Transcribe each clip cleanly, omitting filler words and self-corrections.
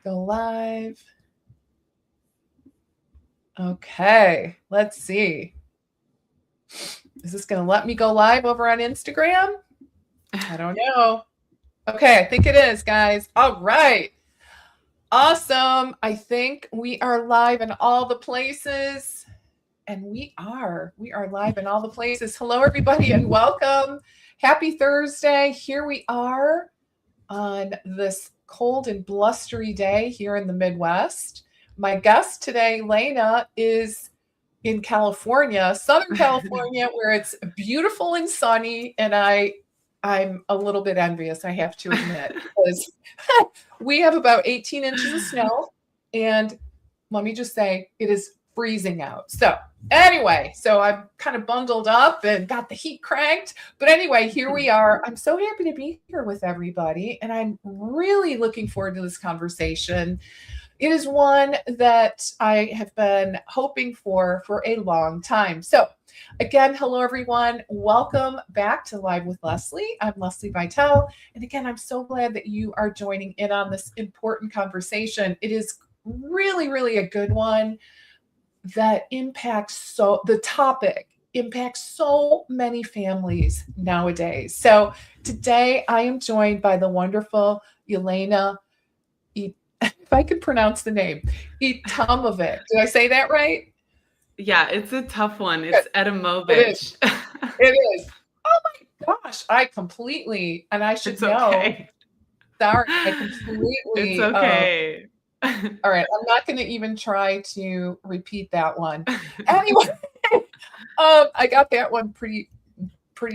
Go live. Okay, let's see. Is this going to let me go live over on Instagram? I don't know. Okay, I think it is, guys. All right. Awesome. I think we are live in all the places. And we are live in all the places. Hello, everybody, and welcome. Happy Thursday. Here we are on this cold and blustery day here in the Midwest. My guest today, Jelena, is in California, Southern California, where it's beautiful and sunny. And I'm a little bit envious, I have to admit, because we have about 18 inches of snow. And let me just say, it is freezing out. So anyway, so I'm kind of bundled up and got the heat cranked. But anyway, here we are. I'm so happy to be here with everybody. And I'm really looking forward to this conversation. It is one that I have been hoping for a long time. So again, hello, everyone. Welcome back to Live with Leslie. I'm Leslie Vitale. And again, I'm so glad that you are joining in on this important conversation. It is really, really a good one that the topic impacts so many families nowadays. So today I am joined by the wonderful Jelena, if I could pronounce the name, Etemovic. Did I say that right? Yeah, it's a tough one. It's Etemovic. It is. Oh my gosh, I completely, and I should know. Okay. Sorry, I completely. It's okay. All right, I'm not going to even try to repeat that one. Anyway, I got that one pretty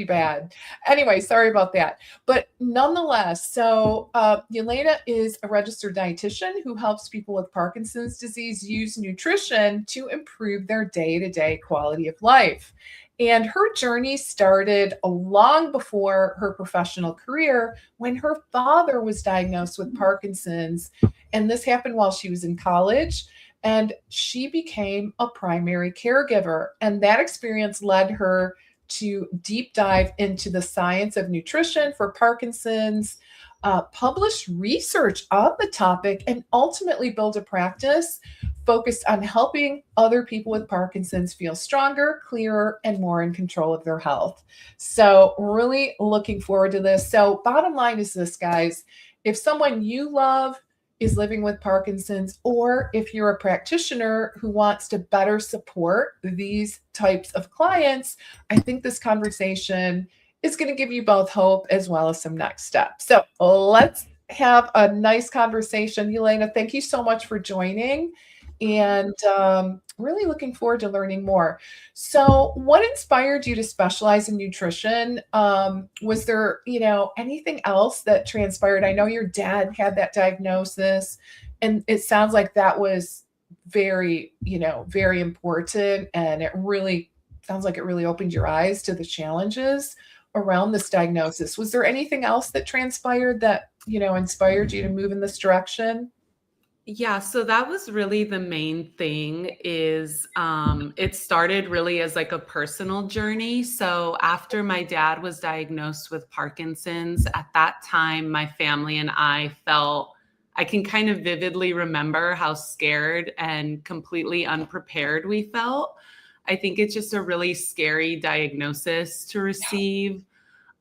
bad. Anyway, sorry about that. But nonetheless, so Jelena is a registered dietitian who helps people with Parkinson's disease use nutrition to improve their day-to-day quality of life. And her journey started long before her professional career when her father was diagnosed with Parkinson's. And this happened while she was in college. And she became a primary caregiver. And that experience led her to deep dive into the science of nutrition for Parkinson's, publish research on the topic, and ultimately build a practice focused on helping other people with Parkinson's feel stronger, clearer, and more in control of their health. So really looking forward to this. So bottom line is this, guys. If someone you love is living with Parkinson's, or if you're a practitioner who wants to better support these types of clients, I think this conversation is going to give you both hope as well as some next steps. So let's have a nice conversation. Jelena, thank you so much for joining, and really looking forward to learning more. So what inspired you to specialize in nutrition? Was there, anything else that transpired? I know your dad had that diagnosis, and it sounds like that was very, very important. And it really sounds like it really opened your eyes to the challenges around this diagnosis. Was there anything else that transpired that, inspired you to move in this direction? Yeah, so that was really the main thing is it started really as like a personal journey. So after my dad was diagnosed with Parkinson's, at that time, my family and I can kind of vividly remember how scared and completely unprepared we felt. I think it's just a really scary diagnosis to receive.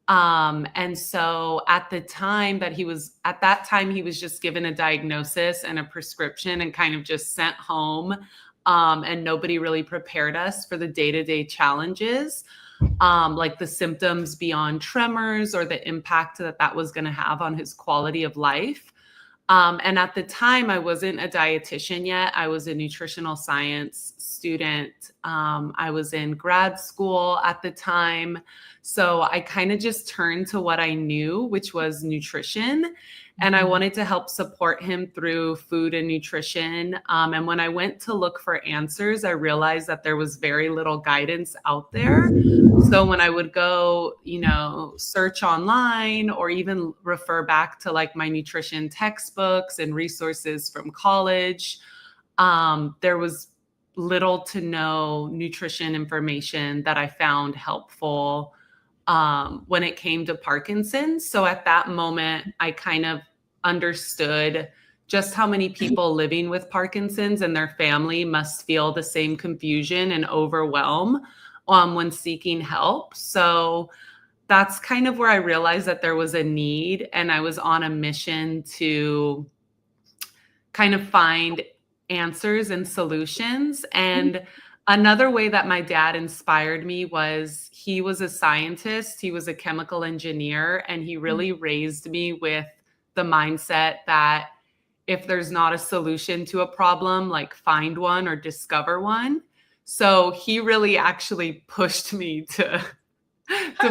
And so at that time, he was just given a diagnosis and a prescription and kind of just sent home. And nobody really prepared us for the day-to-day challenges, like the symptoms beyond tremors or the impact that was going to have on his quality of life. And at the time, I wasn't a dietitian yet. I was a nutritional science student. I was in grad school at the time. So I kind of just turned to what I knew, which was nutrition. And I wanted to help support him through food and nutrition. And when I went to look for answers, I realized that there was very little guidance out there. So when I would go, search online or even refer back to like my nutrition textbooks and resources from college, there was little to no nutrition information that I found helpful when it came to Parkinson's. So at that moment, I kind of understood just how many people living with Parkinson's and their family must feel the same confusion and overwhelm when seeking help. So that's kind of where I realized that there was a need, and I was on a mission to kind of find answers and solutions. And another way that my dad inspired me was he was a scientist, he was a chemical engineer, and he really raised me with the mindset that if there's not a solution to a problem, like find one or discover one. So he really actually pushed me to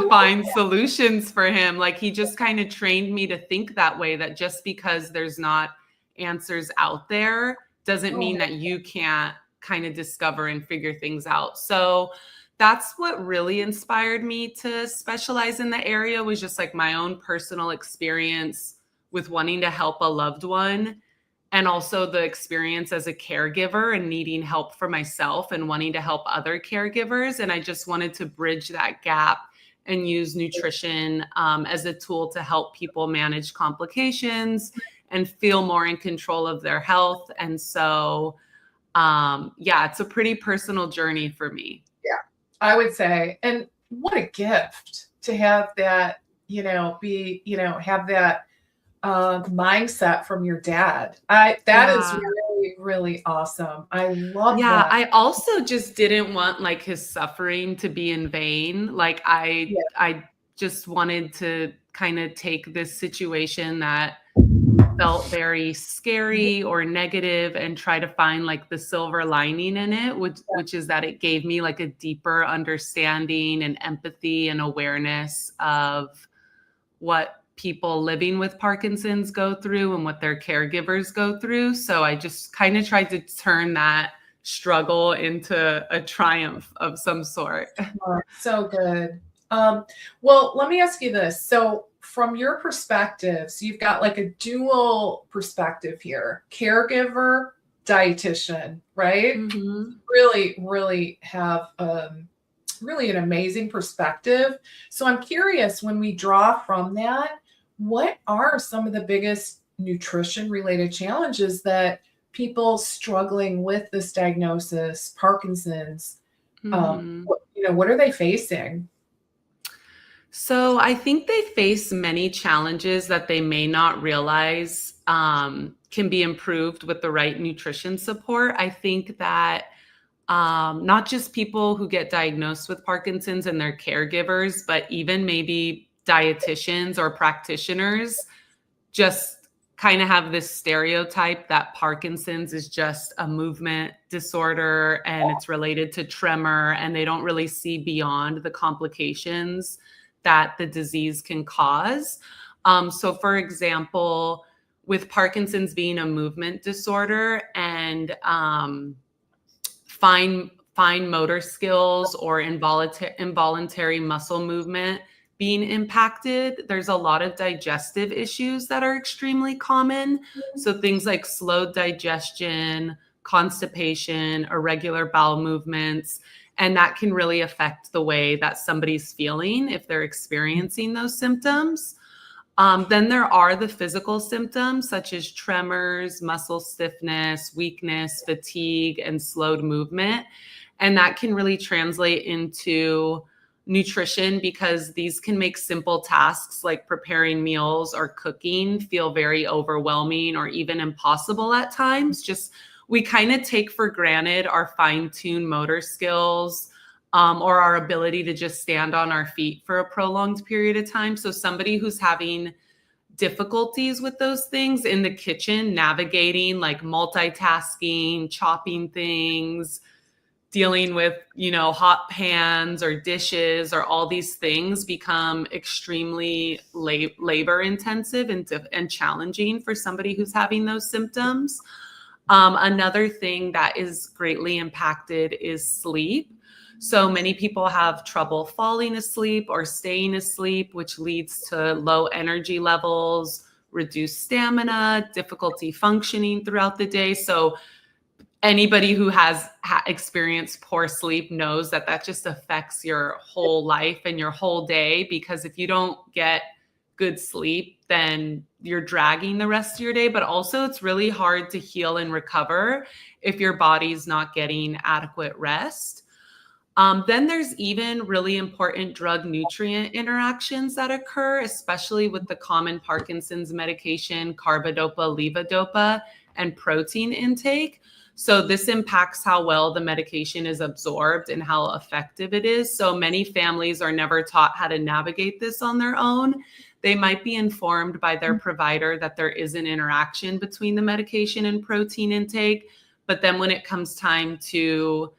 find solutions for him. Like he just kind of trained me to think that way, that just because there's not answers out there doesn't mean that you can't kind of discover and figure things out. So that's what really inspired me to specialize in the area, was just like my own personal experience with wanting to help a loved one, and also the experience as a caregiver and needing help for myself and wanting to help other caregivers. And I just wanted to bridge that gap and use nutrition as a tool to help people manage complications and feel more in control of their health. And so, it's a pretty personal journey for me. Yeah, I would say. And what a gift to have that, have that mindset from your dad. That is really, really awesome. I love that. I also just didn't want like his suffering to be in vain. Like I just wanted to kind of take this situation that felt very scary or negative and try to find like the silver lining in it, which is that it gave me like a deeper understanding and empathy and awareness of what people living with Parkinson's go through and what their caregivers go through. So I just kind of tried to turn that struggle into a triumph of some sort. Oh, so good. Well, let me ask you this. So from your perspective, so you've got like a dual perspective here, caregiver, dietitian, right? Mm-hmm. Really, really have really an amazing perspective. So I'm curious, when we draw from that, what are some of the biggest nutrition related challenges that people struggling with this diagnosis, Parkinson's, what are they facing? So I think they face many challenges that they may not realize can be improved with the right nutrition support. I think that not just people who get diagnosed with Parkinson's and their caregivers, but even maybe dietitians or practitioners just kind of have this stereotype that Parkinson's is just a movement disorder and it's related to tremor, and they don't really see beyond the complications that the disease can cause. So for example, with Parkinson's being a movement disorder and fine motor skills or involuntary muscle movement being impacted, there's a lot of digestive issues that are extremely common. So things like slowed digestion, constipation, irregular bowel movements, and that can really affect the way that somebody's feeling if they're experiencing those symptoms. Then there are the physical symptoms such as tremors, muscle stiffness, weakness, fatigue, and slowed movement. And that can really translate into nutrition, because these can make simple tasks like preparing meals or cooking feel very overwhelming or even impossible at times. Just we kind of take for granted our fine-tuned motor skills or our ability to just stand on our feet for a prolonged period of time. So somebody who's having difficulties with those things in the kitchen, navigating like multitasking, chopping things, dealing with, hot pans or dishes or all these things become extremely labor intensive and challenging for somebody who's having those symptoms. Another thing that is greatly impacted is sleep. So many people have trouble falling asleep or staying asleep, which leads to low energy levels, reduced stamina, difficulty functioning throughout the day. So anybody who has experienced poor sleep knows that just affects your whole life and your whole day, because if you don't get good sleep, then you're dragging the rest of your day. But also it's really hard to heal and recover if your body's not getting adequate rest. Then there's even really important drug nutrient interactions that occur, especially with the common Parkinson's medication, carbidopa, levodopa, and protein intake. So this impacts how well the medication is absorbed and how effective it is. So many families are never taught how to navigate this on their own. They might be informed by their provider that there is an interaction between the medication and protein intake. But then when it comes time to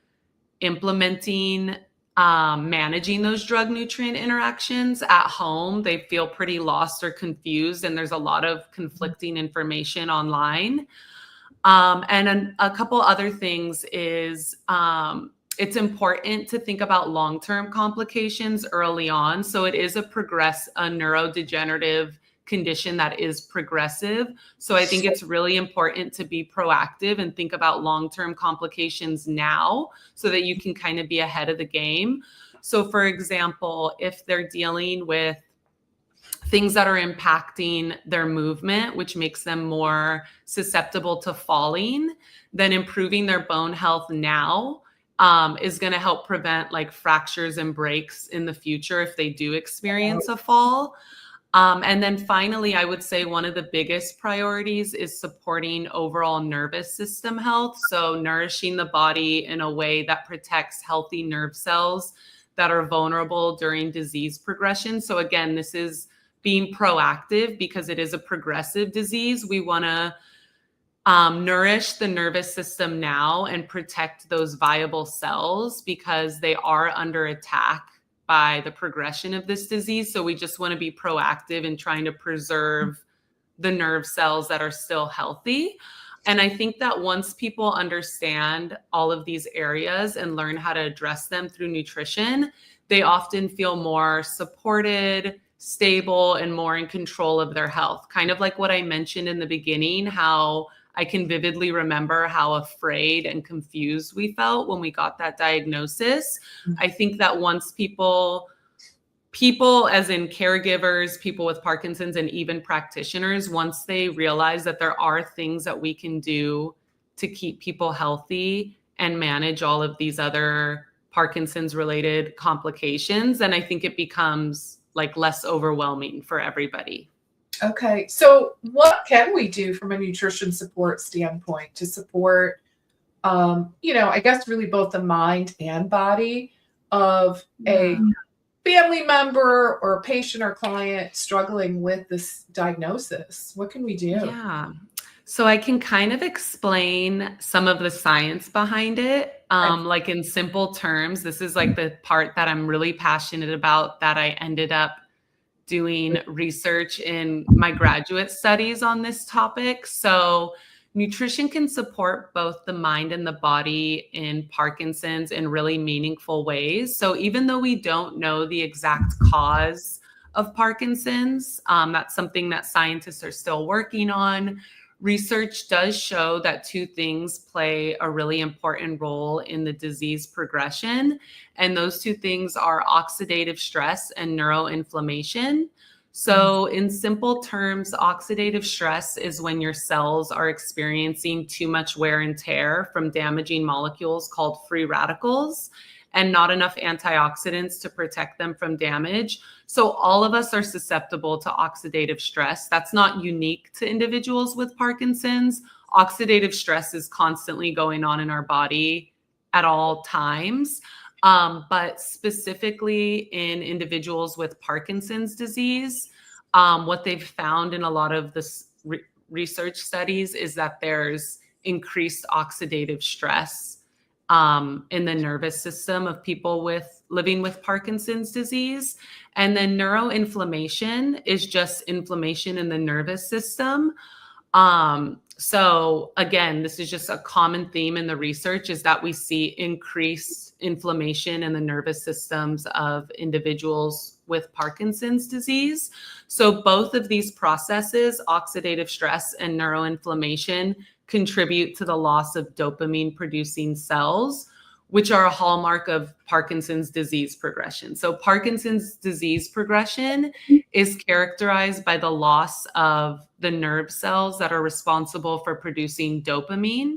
implementing, managing those drug nutrient interactions at home, they feel pretty lost or confused. And there's a lot of conflicting information online. And a couple other things is it's important to think about long-term complications early on. So it is a neurodegenerative condition that is progressive. So I think it's really important to be proactive and think about long-term complications now so that you can kind of be ahead of the game. So for example, if they're dealing with things that are impacting their movement, which makes them more susceptible to falling, then improving their bone health now is going to help prevent like fractures and breaks in the future if they do experience a fall. And then finally, I would say one of the biggest priorities is supporting overall nervous system health. So nourishing the body in a way that protects healthy nerve cells that are vulnerable during disease progression. So again, this is being proactive because it is a progressive disease. We want to nourish the nervous system now and protect those viable cells because they are under attack by the progression of this disease. So we just want to be proactive in trying to preserve the nerve cells that are still healthy. And I think that once people understand all of these areas and learn how to address them through nutrition, they often feel more supported, stable, and more in control of their health. Kind of like what I mentioned in the beginning, how I can vividly remember how afraid and confused we felt when we got that diagnosis. I think that once people as in caregivers, people with Parkinson's, and even practitioners, once they realize that there are things that we can do to keep people healthy and manage all of these other Parkinson's related complications, then I think it becomes like less overwhelming for everybody. Okay. So what can we do from a nutrition support standpoint to support, I guess really both the mind and body of a family member or patient or client struggling with this diagnosis? What can we do? Yeah. So I can kind of explain some of the science behind it. Like in simple terms, this is like the part that I'm really passionate about, that I ended up doing research in my graduate studies on this topic. So nutrition can support both the mind and the body in Parkinson's in really meaningful ways. So even though we don't know the exact cause of Parkinson's, that's something that scientists are still working on. Research does show that two things play a really important role in the disease progression. And those two things are oxidative stress and neuroinflammation. So in simple terms, oxidative stress is when your cells are experiencing too much wear and tear from damaging molecules called free radicals, and not enough antioxidants to protect them from damage. So all of us are susceptible to oxidative stress. That's not unique to individuals with Parkinson's. Oxidative stress is constantly going on in our body at all times. But specifically in individuals with Parkinson's disease, what they've found in a lot of the research studies is that there's increased oxidative stress in the nervous system of people living with Parkinson's disease. And then neuroinflammation is just inflammation in the nervous system. So again, this is just a common theme in the research, is that we see increased inflammation in the nervous systems of individuals with Parkinson's disease. So both of these processes, oxidative stress and neuroinflammation, contribute to the loss of dopamine producing cells, which are a hallmark of Parkinson's disease progression. So Parkinson's disease progression is characterized by the loss of the nerve cells that are responsible for producing dopamine.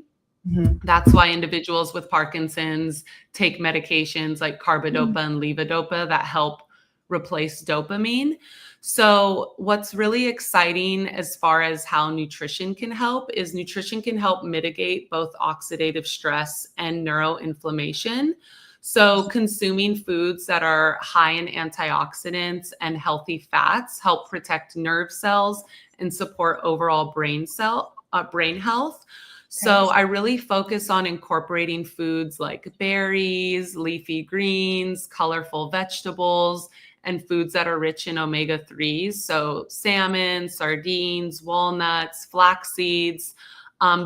That's why individuals with Parkinson's take medications like carbidopa and levodopa that help replace dopamine. So what's really exciting as far as how nutrition can help is nutrition can help mitigate both oxidative stress and neuroinflammation. So consuming foods that are high in antioxidants and healthy fats help protect nerve cells and support overall brain health. So I really focus on incorporating foods like berries, leafy greens, colorful vegetables, and foods that are rich in omega-3s. So salmon, sardines, walnuts, flax seeds.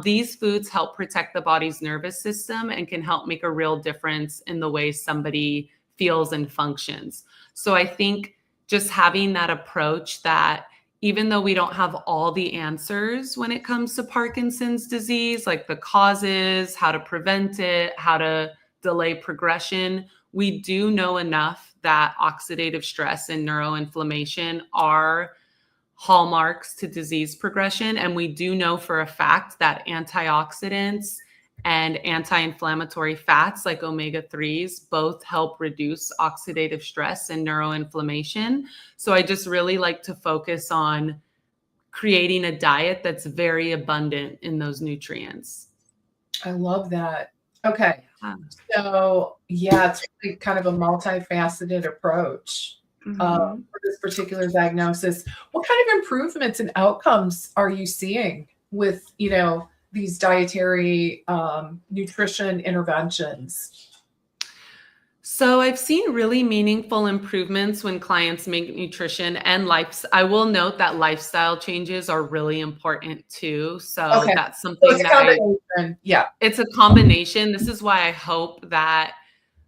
These foods help protect the body's nervous system and can help make a real difference in the way somebody feels and functions. So I think just having that approach that even though we don't have all the answers when it comes to Parkinson's disease, like the causes, how to prevent it, how to delay progression, we do know enough that oxidative stress and neuroinflammation are hallmarks to disease progression. And we do know for a fact that antioxidants and anti-inflammatory fats like omega-3s both help reduce oxidative stress and neuroinflammation. So I just really like to focus on creating a diet that's very abundant in those nutrients. I love that. Okay. So yeah, it's really kind of a multifaceted approach for this particular diagnosis. What kind of improvements and outcomes are you seeing with, these dietary nutrition interventions? So I've seen really meaningful improvements when clients make nutrition and I will note that lifestyle changes are really important too. So that's something it's a combination. It's a combination. This is why I hope that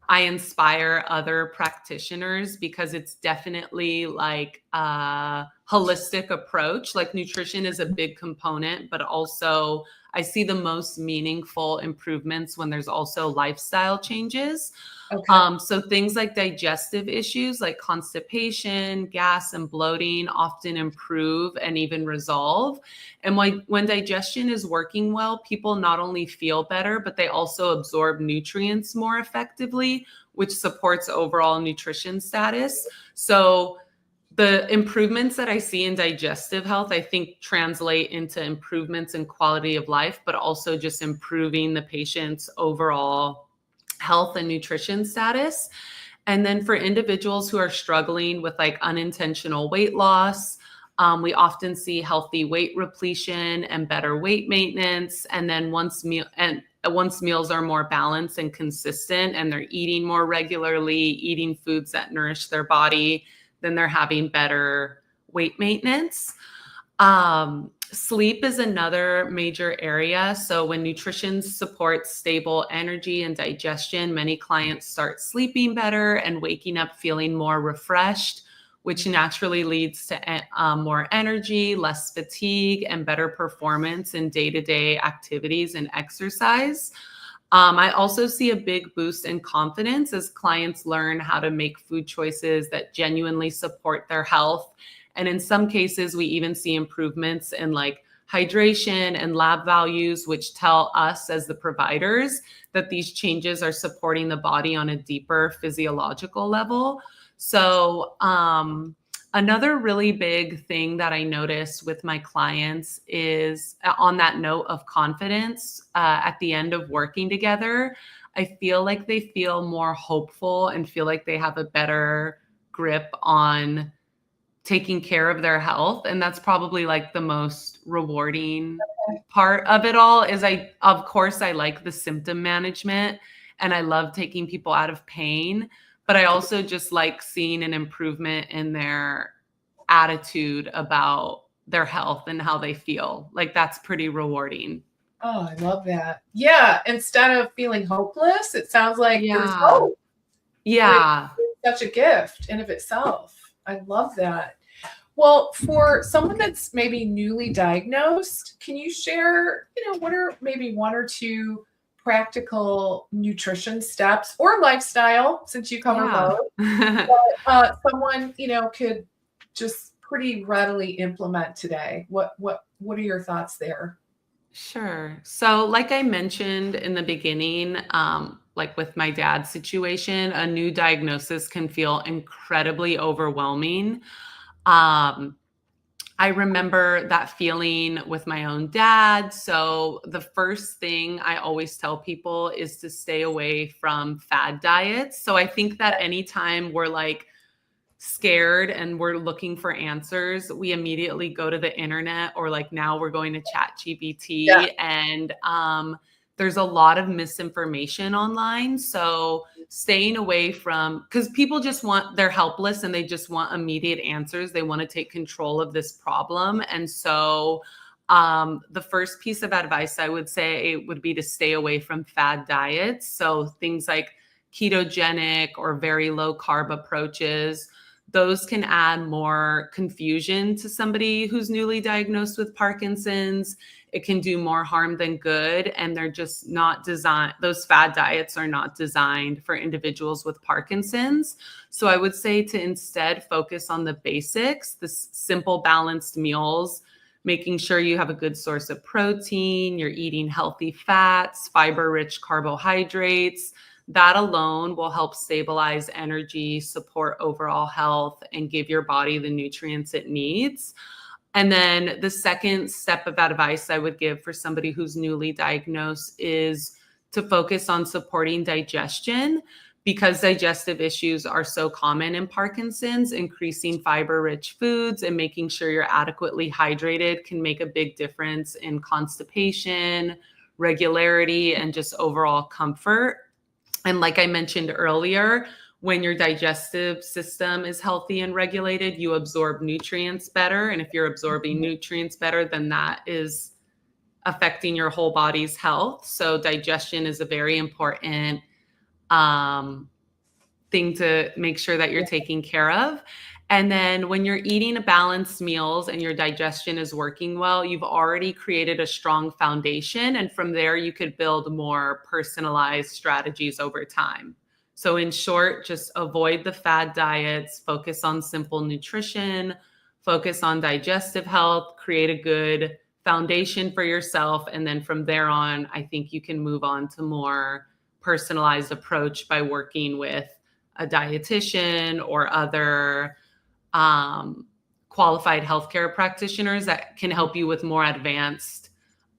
I inspire other practitioners, because it's definitely like a holistic approach. Like nutrition is a big component, but also I see the most meaningful improvements when there's also lifestyle changes. So things like digestive issues like constipation, gas, and bloating often improve and even resolve. And when digestion is working well, people not only feel better, but they also absorb nutrients more effectively, which supports overall nutrition status. So the improvements that I see in digestive health, I think translate into improvements in quality of life, but also just improving the patient's overall health and nutrition status. And then for individuals who are struggling with like unintentional weight loss, we often see healthy weight repletion and better weight maintenance. And then once meals are more balanced and consistent and they're eating more regularly, eating foods that nourish their body, then they're having better weight maintenance. Sleep is another major area. So when nutrition supports stable energy and digestion, many clients start sleeping better and waking up feeling more refreshed, which naturally leads to more energy, less fatigue, and better performance in day-to-day activities and exercise. I also see a big boost in confidence as clients learn how to make food choices that genuinely support their health. And in some cases, we even see improvements in like hydration and lab values, which tell us as the providers that these changes are supporting the body on a deeper physiological level. So another really big thing that I noticed with my clients is on that note of confidence at the end of working together, I feel like they feel more hopeful and feel like they have a better grip on taking care of their health. And that's probably like the most rewarding part of it all is of course, I like the symptom management and I love taking people out of pain, but I also just like seeing an improvement in their attitude about their health and how they feel. Like that's pretty rewarding. Oh, I love that. Yeah. Instead of feeling hopeless, it sounds like there's hope. Yeah. It's such a gift in of itself. I love that. Well, for someone that's maybe newly diagnosed, can you share, what are maybe one or two practical nutrition steps or lifestyle, since you cover both, Yeah. someone, could just pretty readily implement today? What are your thoughts there? Sure. So, like I mentioned in the beginning, like with my dad's situation, a new diagnosis can feel incredibly overwhelming. Um, I remember that feeling with my own dad. So, the first thing I always tell people is to stay away from fad diets. So, I think that anytime we're like scared and we're looking for answers, we immediately go to the internet, or like now we're going to chat Yeah. GPT, and there's a lot of misinformation online. So staying away from, because people just they're helpless and they just want immediate answers. They want to take control of this problem. And so the first piece of advice I would say would be to stay away from fad diets. So things like ketogenic or very low carb approaches, those can add more confusion to somebody who's newly diagnosed with Parkinson's. It can do more harm than good. And they're just not designed, those fad diets are not designed for individuals with Parkinson's. So I would say to instead focus on the basics, the simple balanced meals, making sure you have a good source of protein, you're eating healthy fats, fiber-rich carbohydrates. That alone will help stabilize energy, support overall health, and give your body the nutrients it needs. And then the second step of advice I would give for somebody who's newly diagnosed is to focus on supporting digestion, because digestive issues are so common in Parkinson's. Increasing fiber-rich foods and making sure you're adequately hydrated can make a big difference in constipation, regularity, and just overall comfort. And like I mentioned earlier, when your digestive system is healthy and regulated, you absorb nutrients better. And if you're absorbing nutrients better, then that is affecting your whole body's health. So digestion is a very important thing to make sure that you're taking care of. And then when you're eating a balanced meals and your digestion is working well, you've already created a strong foundation. And from there, you could build more personalized strategies over time. So in short, just avoid the fad diets, focus on simple nutrition, focus on digestive health, create a good foundation for yourself. And then from there on, I think you can move on to more personalized approach by working with a dietitian or other qualified healthcare practitioners that can help you with more advanced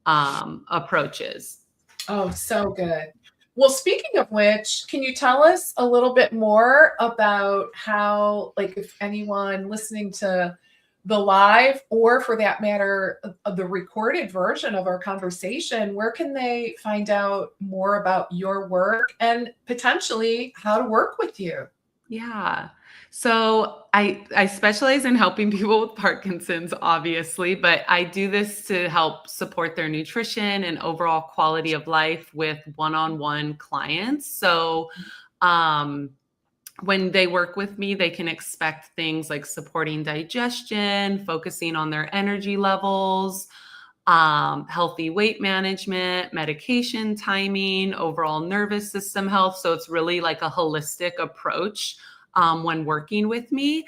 approaches. Oh, so good. Well, speaking of which, can you tell us a little bit more about how, like, if anyone listening to the live, or for that matter, the recorded version of our conversation, where can they find out more about your work and potentially how to work with you? Yeah. So I specialize in helping people with Parkinson's, obviously, but I do this to help support their nutrition and overall quality of life with one-on-one clients. So when they work with me, they can expect things like supporting digestion, focusing on their energy levels, healthy weight management, medication timing, overall nervous system health. So it's really like a holistic approach when working with me.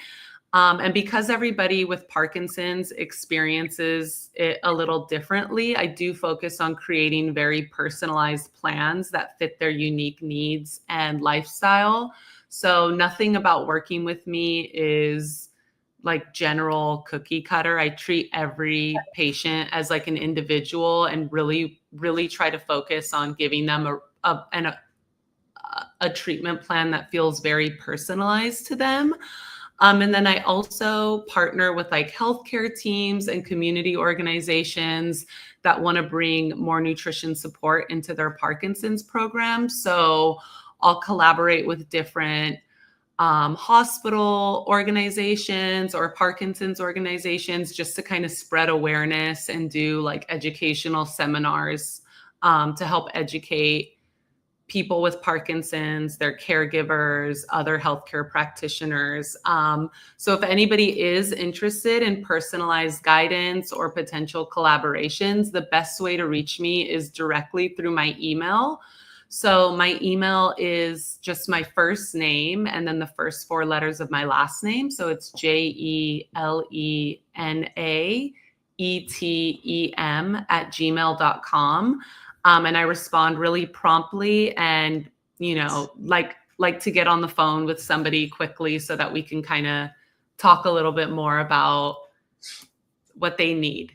And because everybody with Parkinson's experiences it a little differently, I do focus on creating very personalized plans that fit their unique needs and lifestyle. So nothing about working with me is like general cookie cutter. I treat every patient as like an individual and really, really try to focus on giving them a treatment plan that feels very personalized to them. And then I also partner with like healthcare teams and community organizations that want to bring more nutrition support into their Parkinson's program. So I'll collaborate with different hospital organizations or Parkinson's organizations just to kind of spread awareness and do like educational seminars to help educate people with Parkinson's, their caregivers, other healthcare practitioners. So if anybody is interested in personalized guidance or potential collaborations, the best way to reach me is directly through my email. So my email is just my first name and then the first 4 letters of my last name. So it's JelenaEteem@gmail.com. And I respond really promptly and, like to get on the phone with somebody quickly so that we can kind of talk a little bit more about what they need.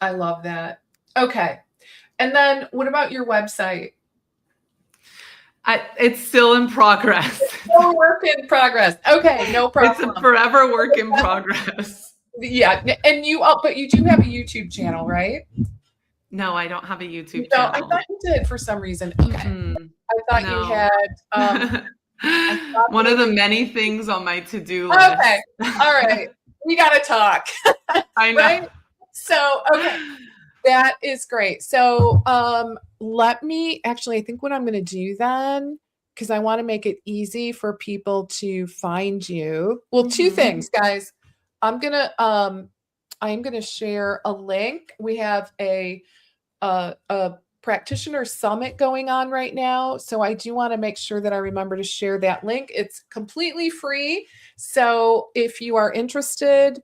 I love that. Okay. And then what about your website? It's still in progress. It's still a work in progress. Okay, no problem. It's a forever work in progress. Yeah. And but you do have a YouTube channel, right? No, I don't have a YouTube channel. I thought you did for some reason. Okay. I thought you had one of the many things on my to-do list. Okay. All right. We got to talk. I know. Right? So, okay. That is great. So, I think what I'm going to do then, because I want to make it easy for people to find you. Well, 2 things, guys. I'm going to share a link. We have a practitioner summit going on right now. So I do want to make sure that I remember to share that link. It's completely free. So if you are interested,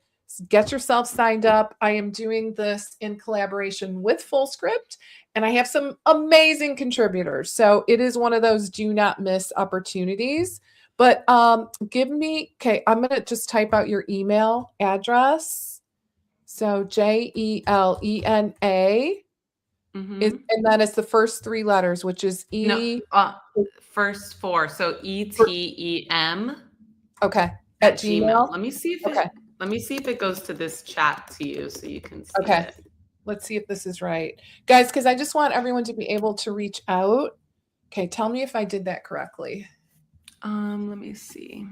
get yourself signed up. I am doing this in collaboration with FullScript, and I have some amazing contributors. So it is one of those do not miss opportunities. But I'm going to just type out your email address. So JELENA. And then it's the first 3 letters, which is first 4. So ETEM. Okay. At Gmail. Let me see if it goes to this chat to you so you can see it. Let's see if this is right. Guys, because I just want everyone to be able to reach out. Okay, tell me if I did that correctly. Let me see.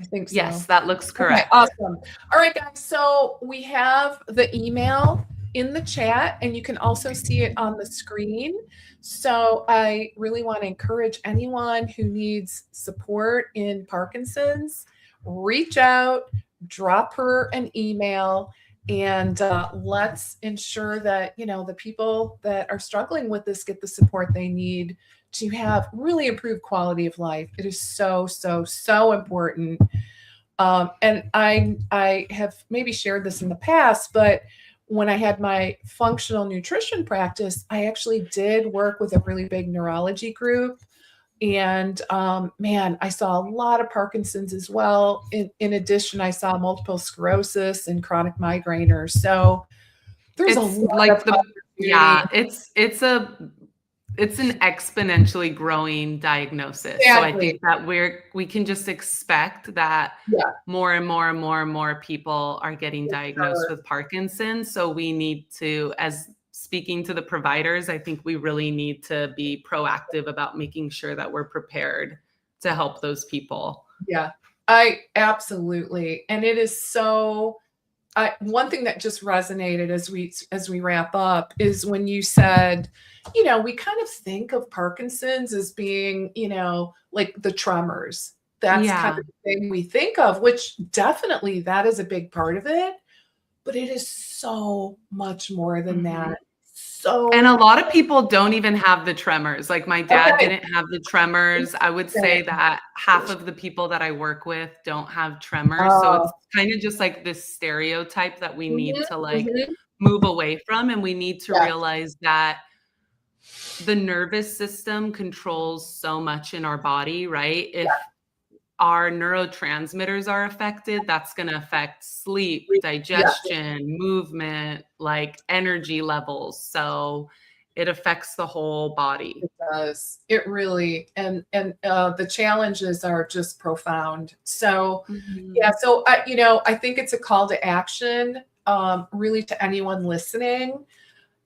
I think so. Yes, that looks correct. Okay, awesome. All right, guys. So we have the email in the chat, and you can also see it on the screen. So I really want to encourage anyone who needs support in Parkinson's, reach out, drop her an email, and let's ensure that, the people that are struggling with this get the support they need to have really improved quality of life. It is so, so, so important. And I have maybe shared this in the past, but when I had my functional nutrition practice, I actually did work with a really big neurology group. And I saw a lot of Parkinson's as well. In addition, I saw multiple sclerosis and chronic migrainers. So there's a lot of it's an exponentially growing diagnosis. Exactly. So I think that we can just expect that more and more and more and more people are getting diagnosed with Parkinson's. So we need to, as speaking to the providers, I think we really need to be proactive about making sure that we're prepared to help those people. Yeah, I absolutely. And it is so, one thing that just resonated as we wrap up is when you said, we kind of think of Parkinson's as being, like the tremors. That's kind of the thing we think of, which definitely that is a big part of it, but it is so much more than that. And a lot of people don't even have the tremors. Like my dad didn't have the tremors. I would say that half of the people that I work with don't have tremors. So it's kind of just like this stereotype that we need to move away from. And we need to realize that the nervous system controls so much in our body, right? If our neurotransmitters are affected, that's going to affect sleep, digestion, movement, like energy levels. So it affects the whole body. It does. It really, and the challenges are just profound. So, so I think it's a call to action, really, to anyone listening,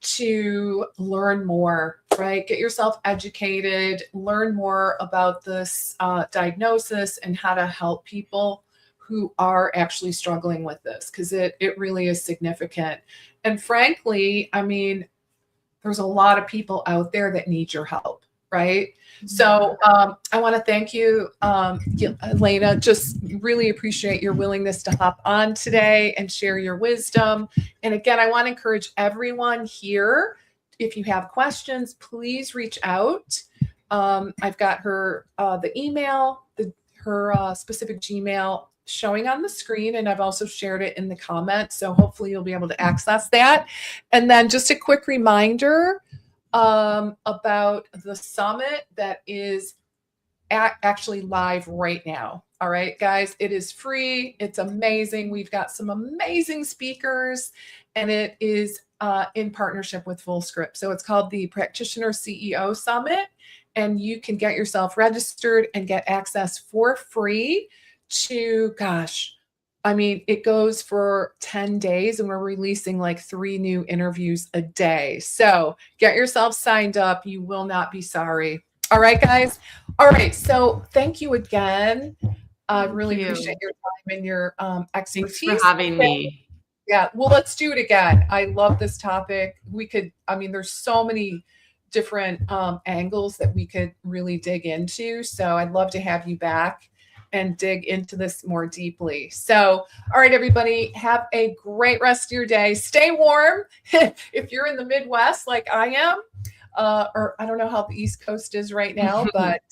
to learn more, right? Get yourself educated, learn more about this diagnosis and how to help people who are actually struggling with this, because it really is significant. And frankly, there's a lot of people out there that need your help, right? So I want to thank you, Jelena. Just really appreciate your willingness to hop on today and share your wisdom. And again, I want to encourage everyone here, if you have questions, please reach out. I've got her, the email, her specific Gmail showing on the screen, and I've also shared it in the comments. So hopefully you'll be able to access that. And then just a quick reminder about the summit that is actually live right now. All right, guys, it is free. It's amazing. We've got some amazing speakers, and it is in partnership with FullScript. So it's called the Practitioner CEO Summit, and you can get yourself registered and get access for free to, gosh, I mean, it goes for 10 days, and we're releasing like 3 new interviews a day. So get yourself signed up. You will not be sorry. All right, guys. All right. So thank you again. I really appreciate your time and your expertise. Thanks for having me. Yeah. Well, let's do it again. I love this topic. We could, I mean, there's so many different angles that we could really dig into. So I'd love to have you back and dig into this more deeply. So, all right, everybody, have a great rest of your day. Stay warm. If you're in the Midwest like I am, or I don't know how the East Coast is right now, but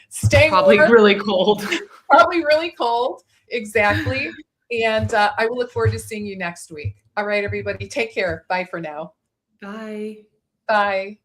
stay probably warm. Really cold. Probably really cold. Exactly. And I will look forward to seeing you next week. All right, everybody, take care. Bye for now. Bye. Bye.